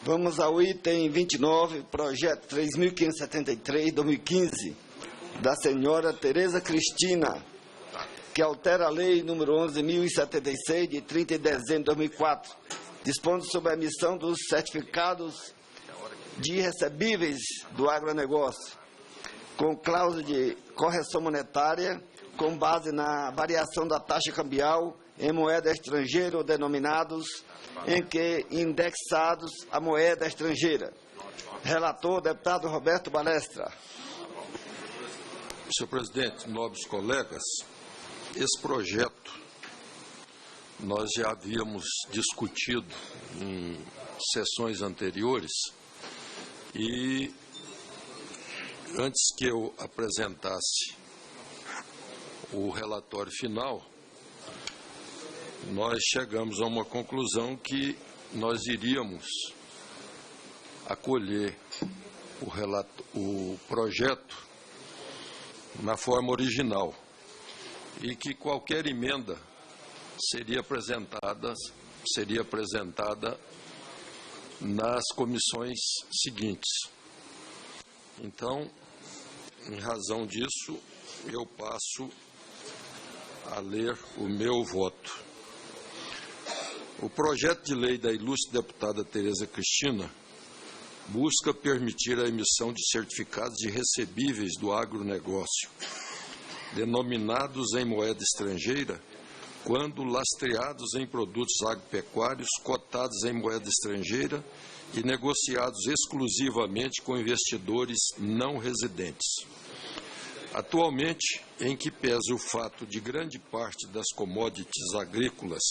Vamos ao item 29, projeto 3.573, 2015, da senhora Tereza Cristina, que altera a lei número 11.076, de 30 de dezembro de 2004, dispondo sobre a emissão dos certificados de recebíveis do agronegócio, com cláusula de correção monetária, com base na variação da taxa cambial em moeda estrangeira ou denominados em que indexados à moeda estrangeira. Relator, deputado Roberto Balestra. Senhor presidente, nobres colegas, esse projeto nós já havíamos discutido em sessões anteriores e antes que eu apresentasse o relatório final, nós chegamos a uma conclusão que nós iríamos acolher o projeto na forma original e que qualquer emenda seria apresentada nas comissões seguintes. Então, em razão disso, eu passo a ler o meu voto. O projeto de lei da ilustre deputada Tereza Cristina busca permitir a emissão de certificados de recebíveis do agronegócio, denominados em moeda estrangeira, quando lastreados em produtos agropecuários cotados em moeda estrangeira e negociados exclusivamente com investidores não residentes. Atualmente, em que pese o fato de grande parte das commodities agrícolas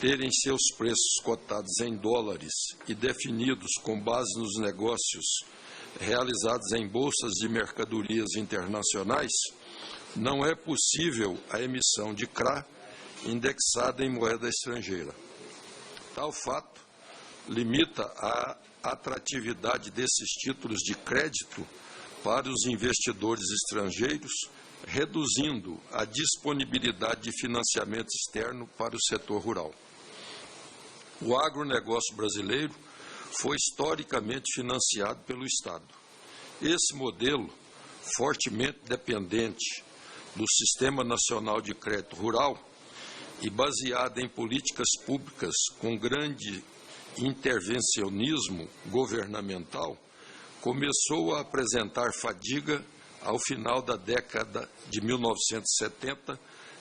terem seus preços cotados em dólares e definidos com base nos negócios realizados em bolsas de mercadorias internacionais, não é possível a emissão de CRA indexada em moeda estrangeira. Tal fato limita a atratividade desses títulos de crédito para os investidores estrangeiros, reduzindo a disponibilidade de financiamento externo para o setor rural. O agronegócio brasileiro foi historicamente financiado pelo Estado. Esse modelo, fortemente dependente do Sistema Nacional de Crédito Rural e baseado em políticas públicas com grande intervencionismo governamental, começou a apresentar fadiga ao final da década de 1970,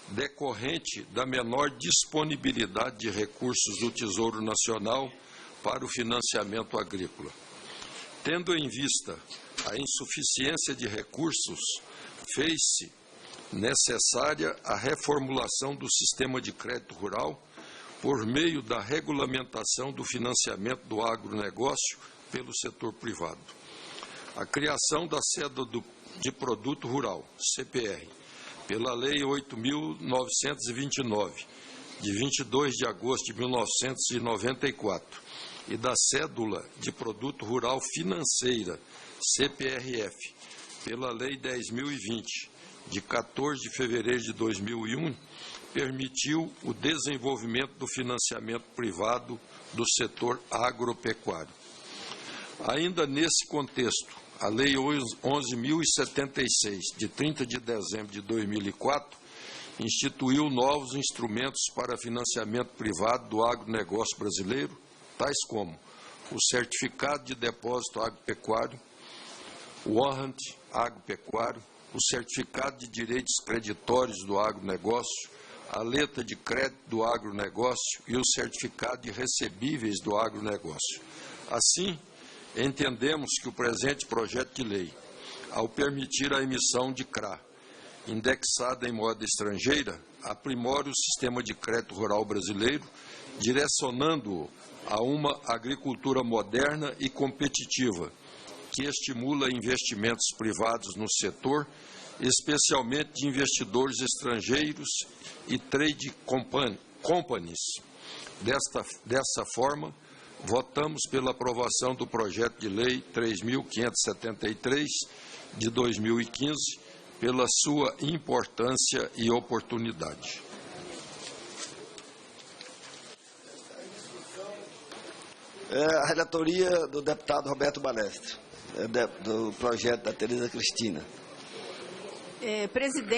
decorrente da menor disponibilidade de recursos do Tesouro Nacional para o financiamento agrícola. Tendo em vista a insuficiência de recursos, fez-se necessária a reformulação do sistema de crédito rural por meio da regulamentação do financiamento do agronegócio pelo setor privado. A criação da cédula de produto rural, CPR, pela Lei 8.929, de 22 de agosto de 1994, e da Cédula de Produto Rural Financeira, CPRF, pela Lei 10.020, de 14 de fevereiro de 2001, permitiu o desenvolvimento do financiamento privado do setor agropecuário. Ainda nesse contexto, a Lei 11.076, de 30 de dezembro de 2004, instituiu novos instrumentos para financiamento privado do agronegócio brasileiro, tais como o Certificado de Depósito Agropecuário, o Warrant Agropecuário, o Certificado de Direitos Creditórios do Agronegócio, a Letra de Crédito do Agronegócio e o Certificado de Recebíveis do Agronegócio. Assim, entendemos que o presente projeto de lei, ao permitir a emissão de CRA indexada em moeda estrangeira, aprimora o sistema de crédito rural brasileiro, direcionando-o a uma agricultura moderna e competitiva, que estimula investimentos privados no setor, especialmente de investidores estrangeiros e trade companies. Dessa forma, votamos pela aprovação do projeto de lei 3.573 de 2015, pela sua importância e oportunidade. A relatoria do deputado Roberto Balestre, do projeto da Tereza Cristina. Presidente.